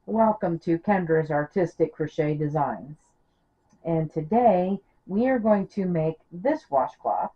Welcome to Kendra's Artistic Crochet Designs. And today we are going to make this washcloth,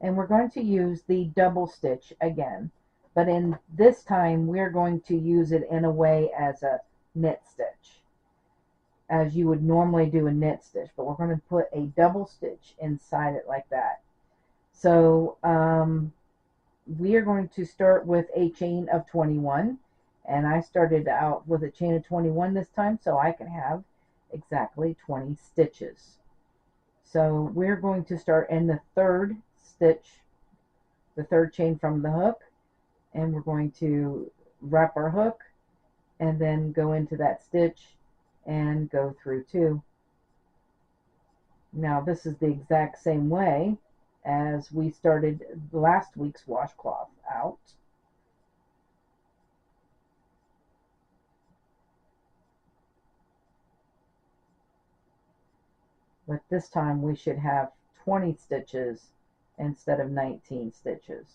and we're going to use the double stitch again. But in this time we're going to use it in a way as a knit stitch, as you would normally do a knit stitch, but we're going to put a double stitch inside it like that. So we are going to start with a chain of 21, and I started out with a chain of 21 this time so I can have exactly 20 stitches. So we're going to start in the third stitch, the third chain from the hook, and we're going to wrap our hook and then go into that stitch and go through two. Now this is the exact same way as we started last week's washcloth out. But this time we should have 20 stitches instead of 19 stitches.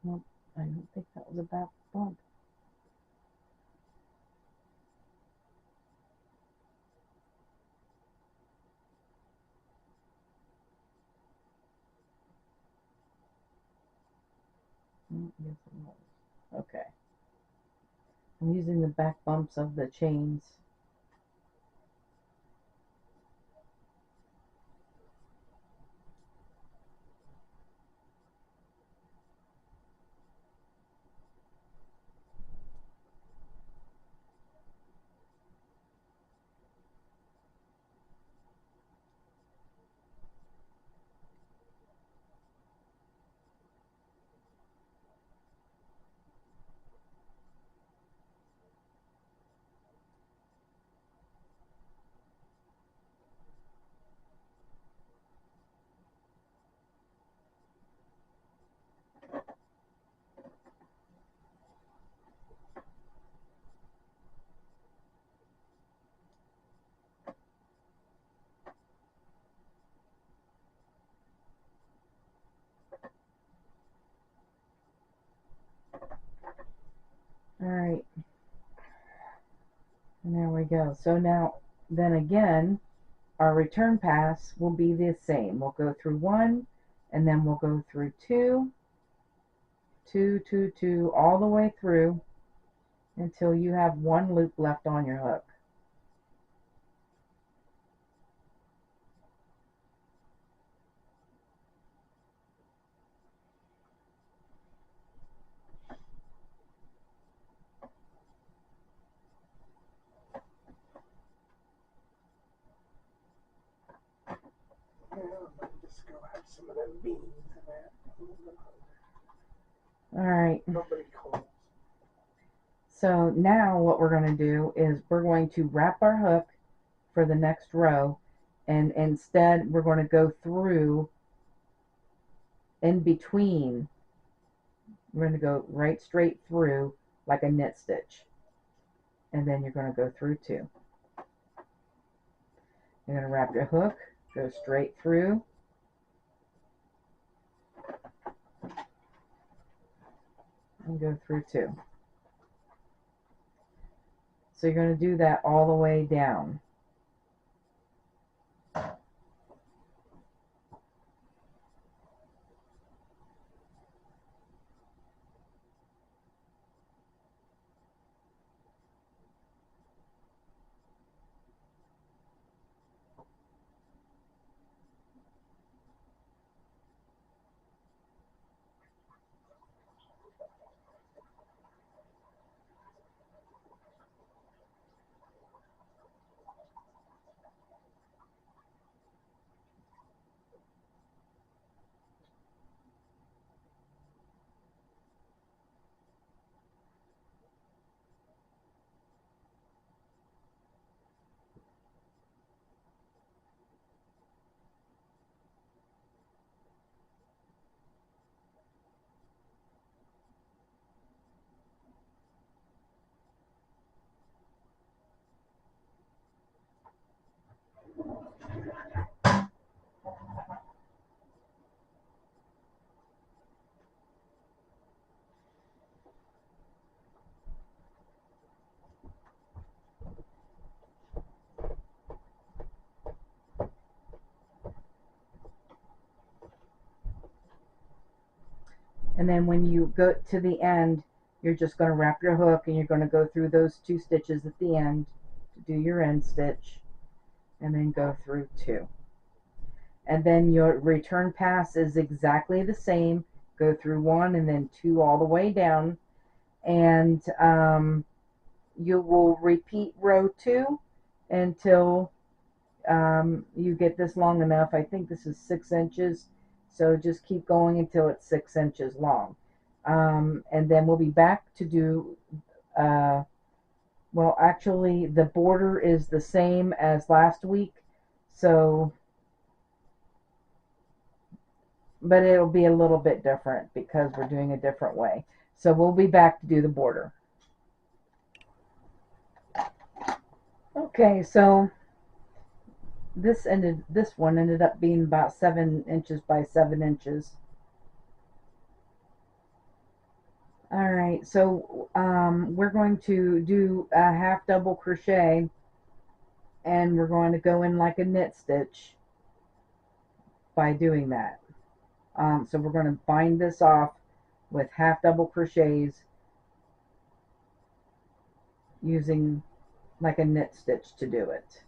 Nope, I don't think that was a back bump. Yes, it was. Okay. I'm using the back bumps of the chains. Alright, and there we go. So now, then again, our return pass will be the same. We'll go through one, and then we'll go through two, two, all the way through until you have one loop left on your hook. Just go have some of them beans in that. Alright. Nobody calls. So now what we're going to do is we're going to wrap our hook for the next row, and instead we're going to go through in between. We're going to go right straight through like a knit stitch, and then you're going to go through two. You're going to wrap your hook, go straight through, and go through two. So you're going to do that all the way down. And then when you go to the end, you're just going to wrap your hook and you're going to go through those 2 stitches at the end to do your end stitch, and then go through 2. And then your return pass is exactly the same. Go through 1 and then 2 all the way down, and you will repeat row 2 until you get this long enough. I think this is 6 inches, so just keep going until it's 6 inches long. And then we'll be back to do, well, actually the border is the same as last week, so, but it'll be a little bit different because we're doing a different way. So we'll be back to do the border. Okay, so this one ended up being about 7 inches by 7 inches. All right, so we're going to do a half double crochet, and we're going to go in like a knit stitch by doing that. So we're going to bind this off with half double crochets using like a knit stitch to do it.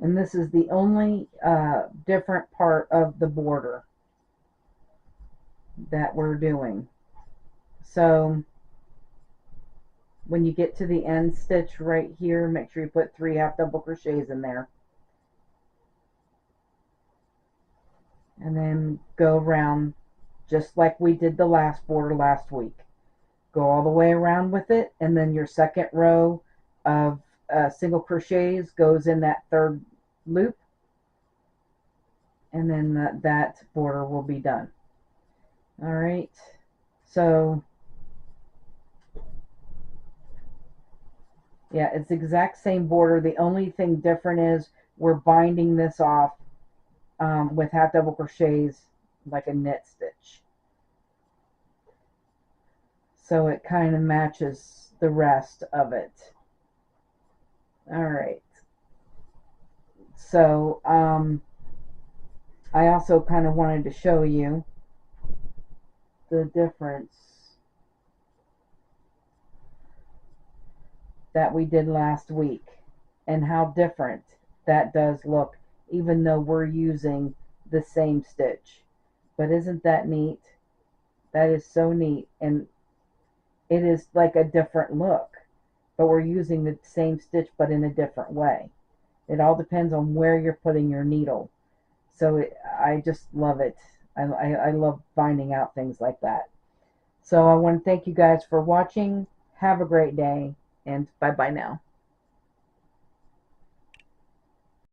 And this is the only different part of the border that we're doing. So when you get to the end stitch right here, make sure you put 3 half double crochets in there. And then go around just like we did the last border last week. Go all the way around with it, and then your second row of single crochets goes in that 3rd loop, and then that border will be done. All right, so yeah, it's the exact same border. The only thing different is we're binding this off with half double crochets like a knit stitch, so it kind of matches the rest of it. All right, so I also kind of wanted to show you the difference that we did last week and how different that does look, even though we're using the same stitch. But isn't that neat? That is so neat, and it is like a different look, but we're using the same stitch but in a different way. It all depends on where you're putting your needle. So I just love it. I love finding out things like that. So I want to thank you guys for watching. Have a great day, and bye bye now.